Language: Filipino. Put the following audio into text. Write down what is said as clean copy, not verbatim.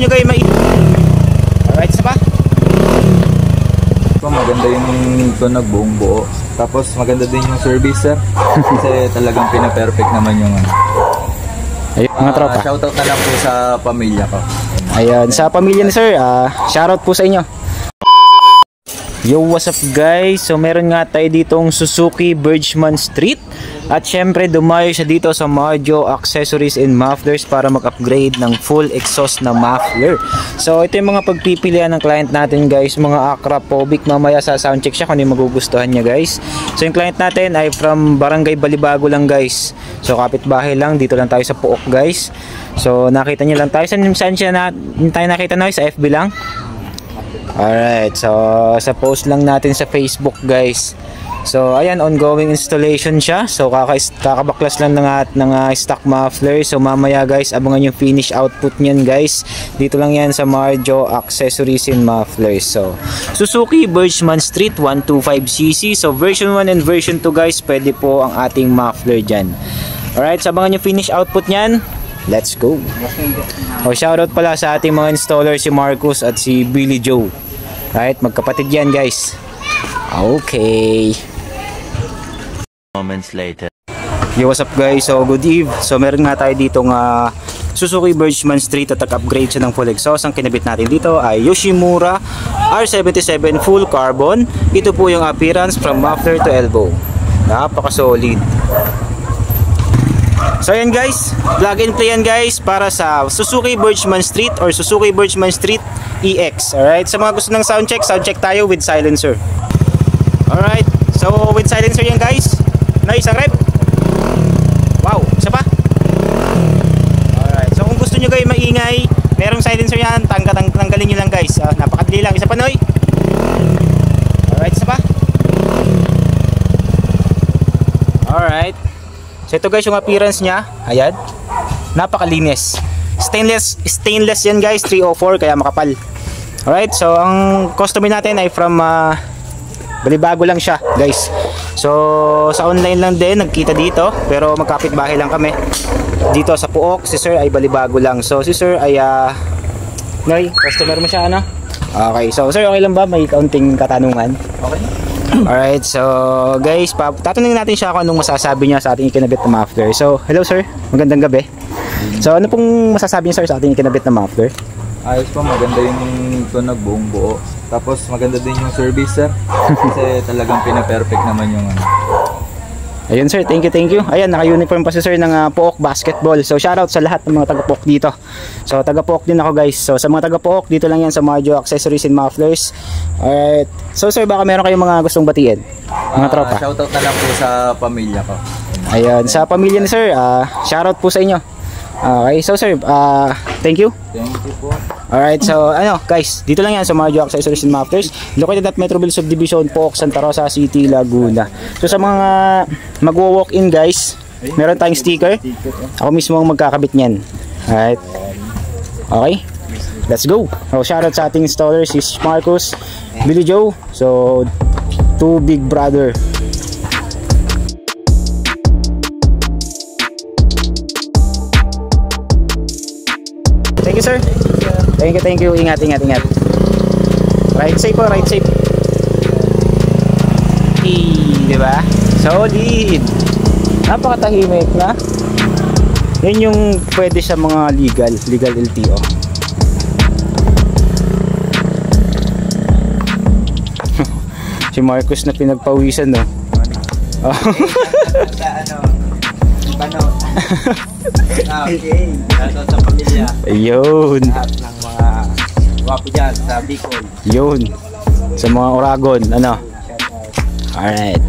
nyo kayo alright, isa pa. Maganda yung tunog buong buo. Tapos maganda din yung service, sir. Kasi talagang pina-perfect naman yung ayun, mga tropa. Shoutout na lang po sa pamilya ko. Ayun, sa pamilya ni sir, shoutout po sa inyo. Yo, what's up guys? So meron nga tayo ditong Suzuki Bergman Street. At syempre dumayo siya dito sa Marjo Accessories and Mufflers para mag-upgrade ng full exhaust na muffler. So ito yung mga pagpipilian ng client natin guys, mga acropobic. Mamaya sa soundcheck siya kung ano yung magugustuhan niya guys. So yung client natin ay from Barangay Balibago lang guys. So kapitbahay lang, dito lang tayo sa Puok guys. So nakita niyo lang tayo. Saan siya tayo nakita na sa FB lang? Alright, so sa post lang natin sa Facebook guys. So ayan, ongoing installation siya. So kakabaklas lang ng stock muffler. So mamaya guys, abangan yung finish output niyan guys. Dito lang yan sa Marjo Accessories and Mufflers. So Suzuki Bergman Street 125cc. So version 1 and version 2 guys, pwede po ang ating muffler dyan. Alright, so abangan yung finish output niyan. Let's go. Shoutout pala sa ating mga installer, si Marcus at si Billy Joe. Right, magkapatid yan guys. Okay. Moments later. Yo, what's up guys? So good eve. So meron nga tayo dito nga Suzuki Bergman Street at upgrade siya ng full exhaust. Ang kinabit natin dito ay Yoshimura R77 full carbon. Ito po yung appearance from muffler to elbow. Napaka solid. So yan guys, plug and play yan guys para sa Suzuki Bergman Street or Suzuki Bergman Street EX. Alright, sa mga gusto ng soundcheck tayo with silencer. Alright, so with silencer yan guys. Na isang rep. Wow, isa pa. Alright, so kung gusto nyo kayo maingay, merong silencer yan, tanggalin nyo lang guys. Napakadali lang, isa pa Noy. Alright, isa pa. Alright. So ito guys yung appearance niya. Ayan. Napakalinis. Stainless yan guys, 304 kaya makapal. Alright, so ang customer natin ay from Balibago lang siya guys. So sa online lang din nagkita dito, pero magkapit-bahay lang kami. Dito sa Puok, si sir ay Balibago lang. So si sir ay Noy, customer mo siya ano? Okay, so sir okay lang ba? May kaunting katanungan. Okay. Alright, so guys, tatanungin natin siya kung anong masasabi niya sa ating ikinabit na muffler. So, hello sir, magandang gabi. So, ano pong masasabi niya sir sa ating ikinabit na muffler? Ayos po, maganda yung tunog buong buo. Tapos maganda din yung service, sir. Kasi talagang pina-perfect naman yung Ayun sir, thank you. Ayan, naka-uniform pa si sir ng Puok Basketball. So shoutout sa lahat ng mga taga-Puok dito. So taga-Puok din ako guys. So sa mga taga-Puok, dito lang yan sa Marjo Accessories and Mufflers. Alright. So sir, baka meron kayong mga gustong batiin? Mga tropa. Shoutout na lang po sa pamilya ko. Ayun, sa pamilya ni sir, shoutout po sa inyo. Okay, so sir, thank you. Thank you po. Alright, so ano guys, dito lang yan sa Marjo Accessories and Mufflers, located at Metroville Subdivision, Puok, Santa Rosa City, Laguna. So sa mga magwo-walk-in guys, meron tayong sticker. Ako mismo ang magkakabit niyan. Alright. Okay, let's go. So shoutout sa ating installers, si Marcus, Billy Joe. So two big brother. Thank you sir. Thank you. Ingat. Ride safe po, ride safe. Diba? Solid. Napakatahimik na. Yan yung pwede sa mga legal LTO. Si Marcus na pinagpawisan no. Okay, sa pamilya. Ayun. Lahat ng mga wapo dyan sa Bicol. Yun. Sa mga Oragon, ano? Alright.